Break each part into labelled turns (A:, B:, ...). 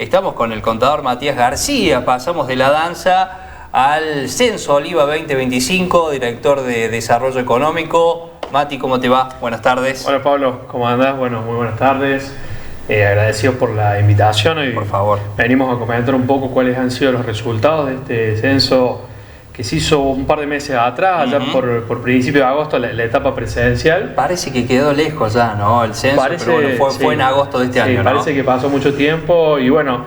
A: Estamos con el contador Matías García, pasamos de la danza al Censo Oliva 2025, director de Desarrollo Económico. Mati, ¿cómo te va? Buenas tardes.
B: Hola Pablo, ¿cómo andás? Bueno, muy buenas tardes. Agradecidos por la invitación. Y
A: por favor.
B: Venimos a comentar un poco cuáles han sido los resultados de este censo que se hizo un par de meses atrás, allá por principio de agosto, la etapa presencial.
A: Parece que quedó lejos ya, ¿no? El censo, pero bueno, fue en agosto de este año, ¿no?
B: Parece que pasó mucho tiempo y bueno,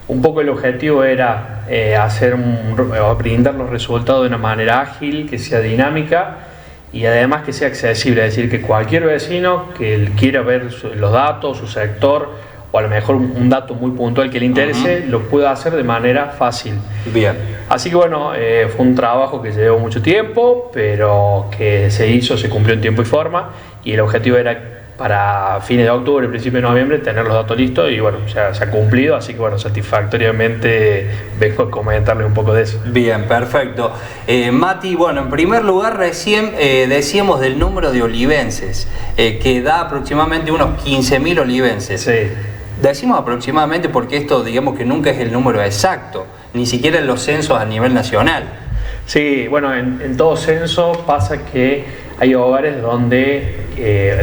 B: un poco el objetivo era brindar los resultados de una manera ágil, que sea dinámica y además que sea accesible, es decir, que cualquier vecino que quiera ver los datos, su sector, o a lo mejor un dato muy puntual que le interese, lo pueda hacer de manera fácil.
A: Bien.
B: Así que bueno, fue un trabajo que llevó mucho tiempo, pero que se cumplió en tiempo y forma, y el objetivo era para fines de octubre, principio de noviembre, tener los datos listos, y bueno, ya se ha cumplido, así que bueno, satisfactoriamente vengo a comentarle un poco de eso.
A: Bien, perfecto. Mati, bueno, en primer lugar recién decíamos del número de olivenses, que da aproximadamente unos 15.000 olivenses.
B: Sí.
A: Decimos aproximadamente porque esto, digamos que nunca es el número exacto, ni siquiera en los censos a nivel nacional.
B: Sí, bueno, en todo censo pasa que hay hogares donde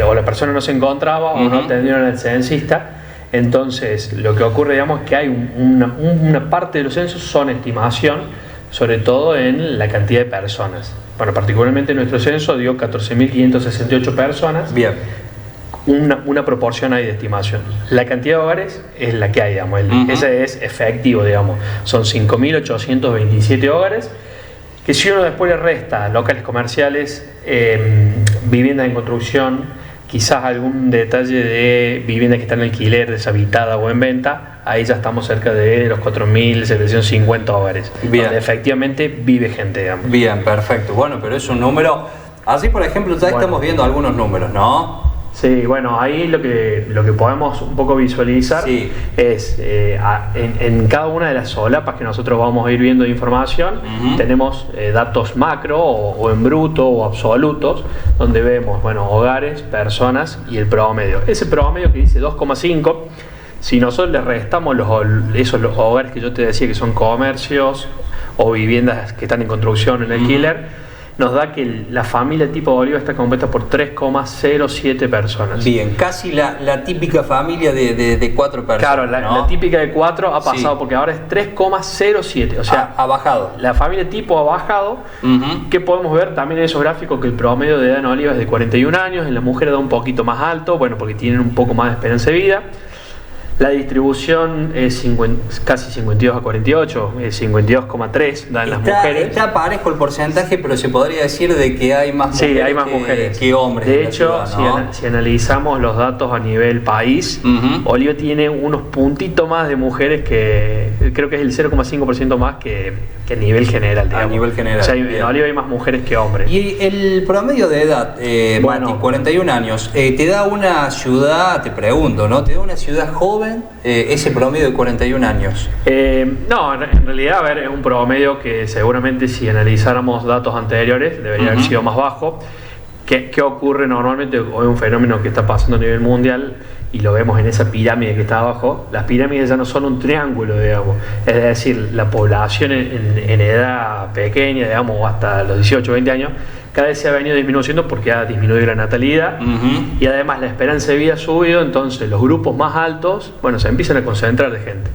B: o la persona no se encontraba o no atendieron al censista. Entonces, lo que ocurre, digamos, es que hay una parte de los censos son estimación, sobre todo en la cantidad de personas. Bueno, particularmente nuestro censo dio 14.568 personas.
A: Bien.
B: Una proporción hay de estimación. La cantidad de hogares es la que hay, digamos. Ese es efectivo, digamos. Son 5.827 hogares, que si uno después le resta locales comerciales, viviendas en construcción, quizás algún detalle de vivienda que está en alquiler, deshabitada o en venta, ahí ya estamos cerca de los 4.750 hogares.
A: Bien.
B: Donde efectivamente vive gente, digamos.
A: Bien, perfecto. Bueno, pero es un número... Así, por ejemplo, ya estamos viendo algunos números, ¿no?
B: Sí, bueno, ahí lo que podemos un poco visualizar es en cada una de las solapas que nosotros vamos a ir viendo de información, tenemos datos macro o en bruto o absolutos, donde vemos, bueno, hogares, personas y el promedio. Ese promedio que dice 2,5, si nosotros le restamos los hogares que yo te decía que son comercios o viviendas que están en construcción, en alquiler, nos da que la familia tipo Oliva está compuesta por 3,07 personas.
A: Bien, casi la típica familia de 4 personas.
B: Claro, la típica de 4 ha pasado porque ahora es 3,07. O sea,
A: ha bajado.
B: La familia tipo ha bajado. Que podemos ver también en esos gráficos que el promedio de edad en Oliva es de 41 años, en la mujer da un poquito más alto, bueno, porque tienen un poco más de esperanza de vida. La distribución es casi 52 a 48, 52,3 dan las mujeres.
A: Está parejo el porcentaje, pero se podría decir de que hay más mujeres,
B: hay más mujeres
A: que hombres.
B: De hecho,
A: ciudad, ¿no?
B: si analizamos los datos a nivel país, Oliva tiene unos puntitos más de mujeres que creo que es el 0,5% más que a nivel general. Digamos.
A: A nivel general.
B: O sea, en Oliva hay más mujeres que hombres.
A: Y el promedio de edad, Mati, 41 años, te da una ciudad, te pregunto, ¿no? ¿Te da una ciudad joven? Ese promedio de 41 años.
B: No, en realidad, a ver, es un promedio que seguramente si analizáramos datos anteriores debería haber sido más bajo. ¿Qué ocurre normalmente? Hoy un fenómeno que está pasando a nivel mundial y lo vemos en esa pirámide que está abajo. Las pirámides ya no son un triángulo, digamos. Es decir, la población en edad pequeña, digamos, hasta los 18 o 20 años, cada vez se ha venido disminuyendo porque ha disminuido la natalidad y además la esperanza de vida ha subido, entonces los grupos más altos, bueno, se empiezan a concentrar de gente.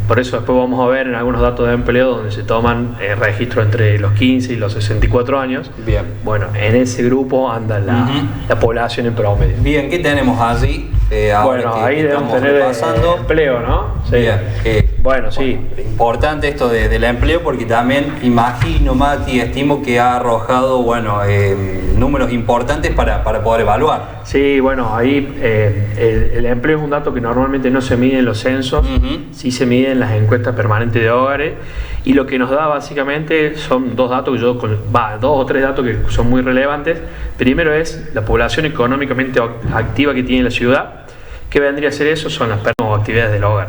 B: Por eso después vamos a ver en algunos datos de empleo donde se toman registro entre los 15 y los 64 años.
A: Bien.
B: Bueno, en ese grupo anda la población en promedio.
A: Bien, ¿qué tenemos allí?
B: Bueno, ahí debemos tener empleo, ¿no? Sí.
A: Bien.
B: Bueno, sí.
A: Importante esto del empleo porque también imagino, Mati, estimo que ha arrojado, bueno, números importantes para poder evaluar.
B: Sí, bueno, ahí el empleo es un dato que normalmente no se mide en los censos, sí se mide en las encuestas permanentes de hogares, y lo que nos da básicamente son dos o tres datos que son muy relevantes. Primero es la población económicamente activa que tiene la ciudad. ¿Qué vendría a ser eso? Son las personas o actividades del hogar.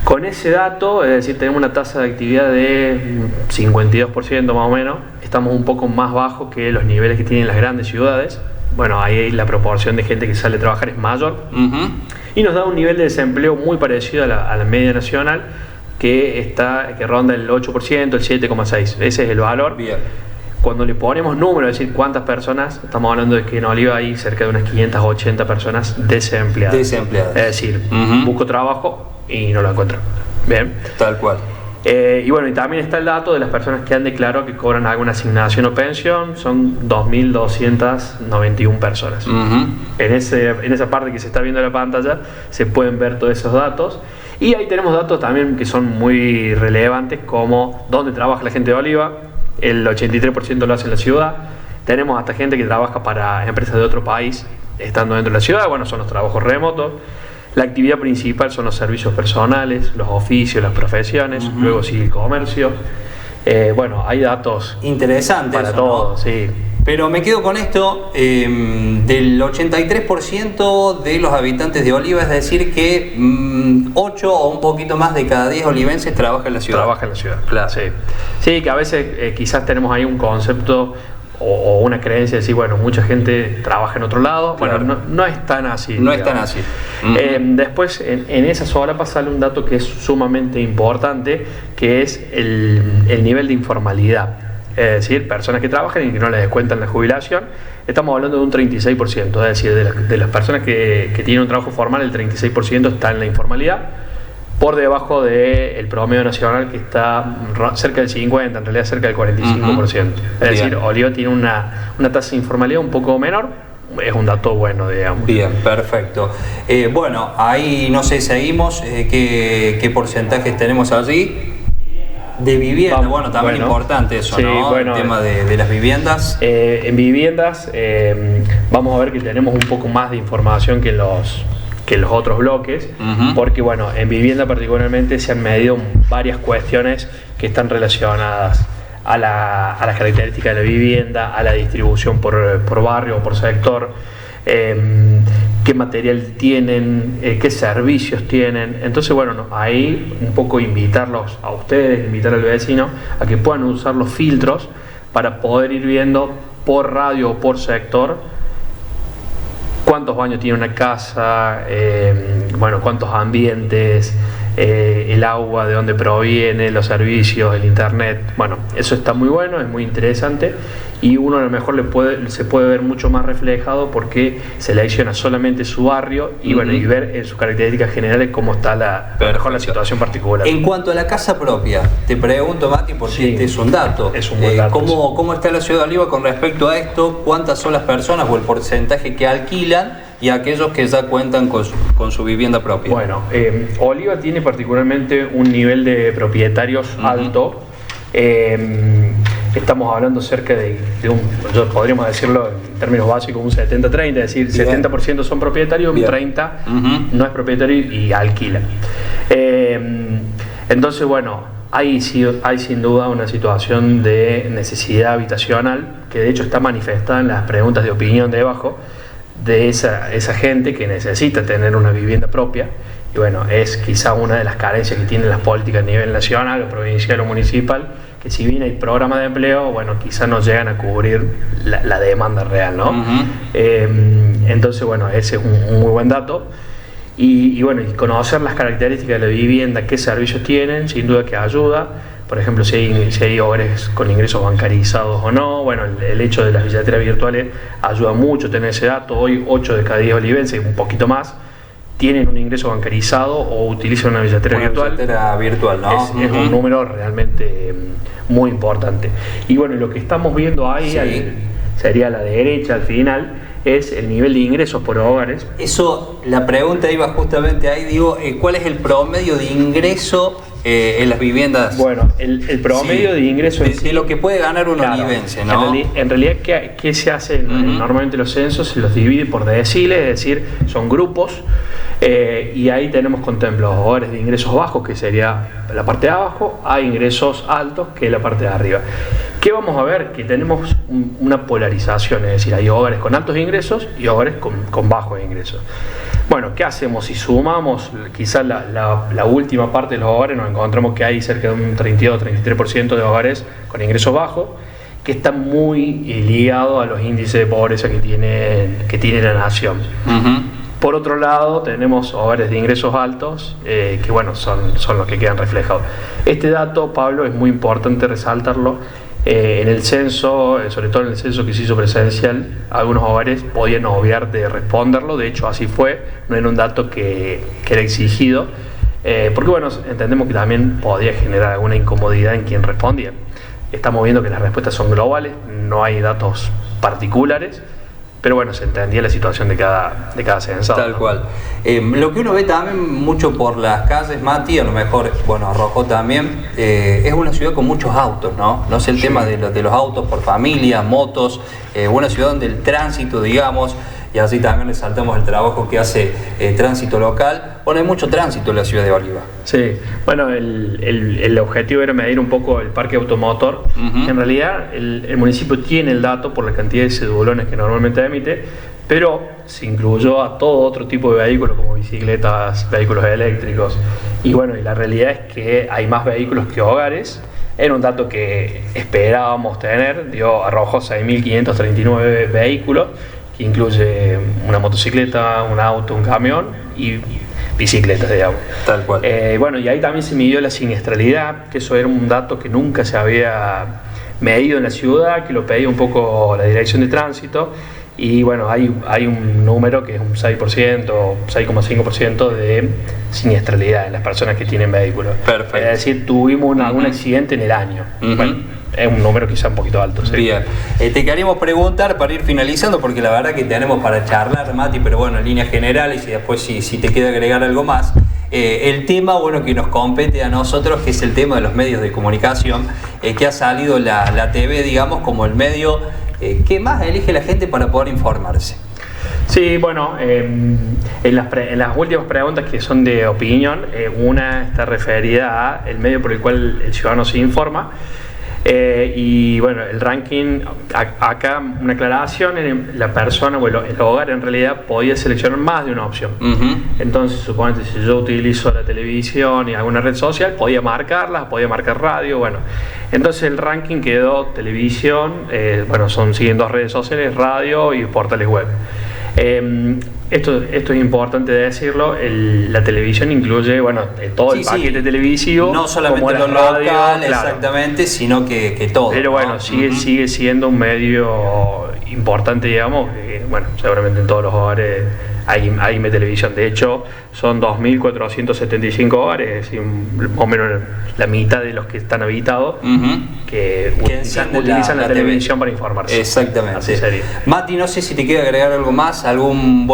B: Con ese dato, es decir, tenemos una tasa de actividad de 52% más o menos, estamos un poco más bajos que los niveles que tienen las grandes ciudades. Bueno, ahí la proporción de gente que sale a trabajar es mayor. y nos da un nivel de desempleo muy parecido a la media nacional, que ronda el 8%, el 7,6%. Ese es el valor.
A: Bien.
B: Cuando le ponemos números, es decir, cuántas personas, estamos hablando de que en Oliva hay cerca de unas 580 personas desempleadas.
A: Desempleadas.
B: Es decir, busco trabajo y no lo encuentro. Bien.
A: Tal cual.
B: Y bueno, y también está el dato de las personas que han declarado que cobran alguna asignación o pensión, son 2.291 personas. En esa parte que se está viendo en la pantalla se pueden ver todos esos datos. Y ahí tenemos datos también que son muy relevantes, como dónde trabaja la gente de Oliva. El 83% lo hace en la ciudad. Tenemos hasta gente que trabaja para empresas de otro país estando dentro de la ciudad. Bueno, son los trabajos remotos. La actividad principal son los servicios personales, los oficios, las profesiones, luego sigue el comercio. Bueno, hay datos
A: interesantes
B: para todos, ¿no? Sí.
A: Pero me quedo con esto, del 83% de los habitantes de Oliva, es decir que 8 o un poquito más de cada 10 olivenses trabaja en la ciudad.
B: Trabaja en la ciudad, claro. Sí, sí, que a veces quizás tenemos ahí un concepto o una creencia de decir, bueno, mucha gente trabaja en otro lado.
A: Claro.
B: Bueno, no es tan así.
A: No es tan así.
B: Después, en esa solapa sale un dato que es sumamente importante, que es el nivel de informalidad. Es decir, personas que trabajan y que no les descuentan la jubilación. Estamos hablando de un 36%, es decir, de las personas que tienen un trabajo formal, el 36% está en la informalidad, por debajo del promedio nacional, que está cerca del 50%, en realidad cerca del 45%. Es decir, Oliva tiene una tasa de informalidad un poco menor. Es un dato bueno, digamos.
A: Bien, perfecto. Bueno, ahí no sé, seguimos. ¿Qué porcentajes tenemos allí? De vivienda, bueno, también importante eso, sí, ¿no? Bueno, el tema de las viviendas.
B: En viviendas vamos a ver que tenemos un poco más de información que los otros bloques, porque bueno, en vivienda particularmente se han medido varias cuestiones que están relacionadas a las características de la vivienda, a la distribución por barrio o por sector, qué material tienen, qué servicios tienen. Entonces, bueno, ahí un poco invitarlos a ustedes, invitar al vecino a que puedan usar los filtros para poder ir viendo por radio o por sector cuántos baños tiene una casa, bueno, cuántos ambientes, el agua, de dónde proviene, los servicios, el internet. Bueno, eso está muy bueno, es muy interesante, y uno a lo mejor se puede ver mucho más reflejado porque selecciona solamente su barrio y bueno, y ver en sus características generales cómo está la situación particular.
A: En cuanto a la casa propia, te pregunto, Mati, porque sí, este es un dato.
B: Es un buen dato.
A: ¿Cómo está la ciudad de Oliva con respecto a esto? ¿Cuántas son las personas o el porcentaje que alquilan y aquellos que ya cuentan con su vivienda propia?
B: Bueno, Oliva tiene particularmente un nivel de propietarios alto. Estamos hablando cerca de podríamos decirlo en términos básicos, un 70-30, es decir, bien, 70% son propietarios, un 30% no es propietario y alquila. Entonces, bueno, hay sin duda una situación de necesidad habitacional que de hecho está manifestada en las preguntas de opinión de abajo, de esa gente que necesita tener una vivienda propia. Y bueno, es quizá una de las carencias que tienen las políticas a nivel nacional o provincial o municipal, que si bien hay programas de empleo, bueno, quizá no llegan a cubrir la demanda real, ¿no? Entonces, bueno, ese es un muy buen dato. Y bueno, y conocer las características de la vivienda, qué servicios tienen, sin duda que ayuda. Por ejemplo, si hay hogares con ingresos bancarizados o no. Bueno, el hecho de las billeteras virtuales ayuda mucho tener ese dato. Hoy 8 de cada 10 olivenses, un poquito más, tienen un ingreso bancarizado o utilizan una billetera virtual.
A: Billetera virtual, ¿no?
B: Es un número realmente muy importante. Y bueno, lo que estamos viendo ahí, sí, sería a la derecha al final, es el nivel de ingresos por hogares.
A: Eso, la pregunta iba justamente ahí, digo, ¿cuál es el promedio de ingreso en las viviendas?
B: Bueno, el promedio de ingreso
A: de lo que puede ganar un olivense, ¿no?
B: En realidad, ¿qué se hace? Normalmente los censos se los divide por deciles, es decir, son grupos, y ahí tenemos contemplados hogares de ingresos bajos, que sería la parte de abajo, a ingresos altos, que es la parte de arriba. ¿Qué vamos a ver? Que tenemos una polarización, es decir, hay hogares con altos ingresos y hogares con bajos ingresos. Bueno, ¿qué hacemos? Si sumamos quizás la última parte de los hogares, nos encontramos que hay cerca de un 32-33% de hogares con ingresos bajos, que están muy ligados a los índices de pobreza que tiene la nación. Por otro lado, tenemos hogares de ingresos altos, que bueno, son los que quedan reflejados. Este dato, Pablo, es muy importante resaltarlo. En el censo, sobre todo en el censo que se hizo presencial, algunos hogares podían obviar de responderlo, de hecho así fue, no era un dato que era exigido, porque bueno, entendemos que también podía generar alguna incomodidad en quien respondía. Estamos viendo que las respuestas son globales, no hay datos particulares, pero bueno, se entendía la situación de cada censado.
A: Tal cual. Lo que uno ve también mucho por las calles, Mati, a lo mejor, bueno, Rojo también, es una ciudad con muchos autos, ¿no? No sé el tema de los autos por familia, motos, una ciudad donde el tránsito, digamos, y así también resaltamos el trabajo que hace Tránsito Local. Bueno, hay mucho tránsito en la ciudad de Oliva.
B: Sí, bueno, el objetivo era medir un poco el parque automotor. En realidad, el municipio tiene el dato por la cantidad de cedulones que normalmente emite, pero se incluyó a todo otro tipo de vehículos, como bicicletas, vehículos eléctricos. Y bueno, y la realidad es que hay más vehículos que hogares. Era un dato que esperábamos tener, arrojó 6.539 vehículos, que incluye una motocicleta, un auto, un camión y bicicletas, digamos.
A: Tal cual.
B: Bueno, y ahí también se midió la siniestralidad, que eso era un dato que nunca se había medido en la ciudad, que lo pedía un poco la Dirección de Tránsito, y bueno, hay un número que es un 6%, 6,5% de siniestralidad en las personas que tienen vehículos.
A: Perfecto.
B: Es decir, tuvimos algún accidente en el año. Bueno, es un número quizá un poquito alto. ¿Sí?
A: Bien. Te queríamos preguntar para ir finalizando, porque la verdad que tenemos para charlar, Mati, pero bueno, en líneas generales, y después si te queda agregar algo más. El tema, bueno, que nos compete a nosotros, que es el tema de los medios de comunicación, que ha salido la TV, digamos, como el medio que más elige la gente para poder informarse.
B: Sí, bueno, en las últimas preguntas que son de opinión, una está referida a el medio por el cual el ciudadano se informa. Y bueno, el ranking, acá una aclaración, la persona o el hogar en realidad podía seleccionar más de una opción. Entonces, suponete, si yo utilizo la televisión y alguna red social, podía marcarlas, podía marcar radio, bueno. Entonces el ranking quedó televisión, bueno, siguen 2 redes sociales, radio y portales web. Esto es importante decirlo, la televisión incluye, bueno, todo el paquete televisivo,
A: no solamente lo local, exactamente, sino que todo.
B: Pero bueno, ¿no? sigue siendo un medio importante, digamos, bueno, seguramente en todos los hogares hay televisión. De hecho, son 2.475 hogares, y más o menos la mitad de los que están habitados que utilizan la televisión para informarse.
A: Exactamente. Así sería. Mati, no sé si te queda agregar algo más, algún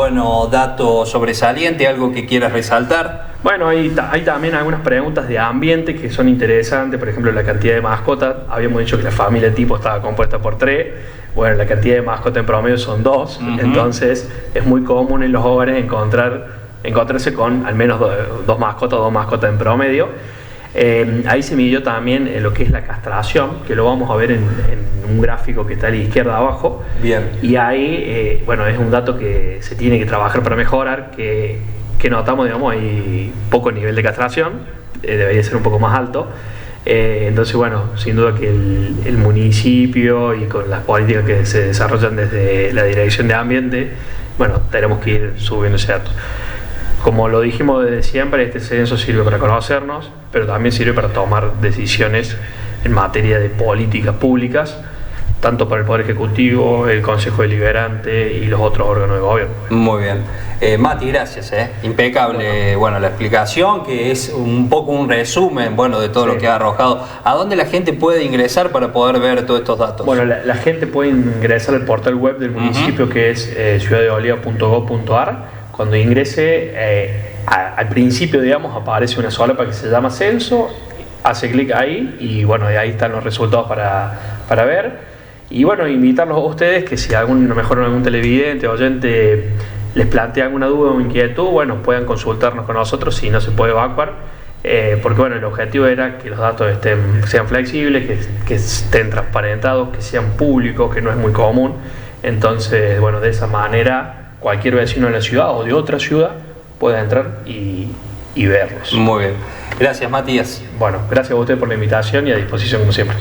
A: dato sobresaliente, algo que quieras resaltar.
B: Bueno, hay también algunas preguntas de ambiente que son interesantes, por ejemplo, la cantidad de mascotas. Habíamos dicho que la familia tipo estaba compuesta por 3. Bueno, la cantidad de mascotas en promedio son 2, entonces es muy común en los hogares encontrarse con al menos 2 mascotas en promedio. Ahí se midió también lo que es la castración, que lo vamos a ver en un gráfico que está a la izquierda abajo.
A: Bien.
B: Y ahí, bueno, es un dato que se tiene que trabajar para mejorar, que notamos, digamos, hay poco nivel de castración, debería ser un poco más alto. Entonces, bueno, sin duda que el municipio y con las políticas que se desarrollan desde la Dirección de Ambiente, bueno, tenemos que ir subiendo ese dato. Como lo dijimos desde siempre, este censo sirve para conocernos, pero también sirve para tomar decisiones en materia de políticas públicas, tanto para el Poder Ejecutivo, el Consejo Deliberante y los otros órganos de gobierno.
A: Muy bien. Mati, gracias. Impecable, bueno, la explicación, que es un poco un resumen, bueno, de todo lo que ha arrojado. ¿A dónde la gente puede ingresar para poder ver todos estos datos?
B: Bueno, la gente puede ingresar al portal web del municipio, que es ciudaddeoliva.gov.ar. Cuando ingrese, al principio, digamos, aparece una solapa que se llama censo, hace clic ahí y bueno, ahí están los resultados para ver. Y bueno, invitarlos a ustedes que si algún televidente o oyente les plantea alguna duda o inquietud, bueno, puedan consultarnos con nosotros si no se puede evacuar, porque bueno, el objetivo era que los datos sean flexibles, que estén transparentados, que sean públicos, que no es muy común. Entonces, bueno, de esa manera cualquier vecino de la ciudad o de otra ciudad pueda entrar y verlos.
A: Muy bien. Gracias, Matías.
B: Bueno, gracias a ustedes por la invitación y a disposición como siempre.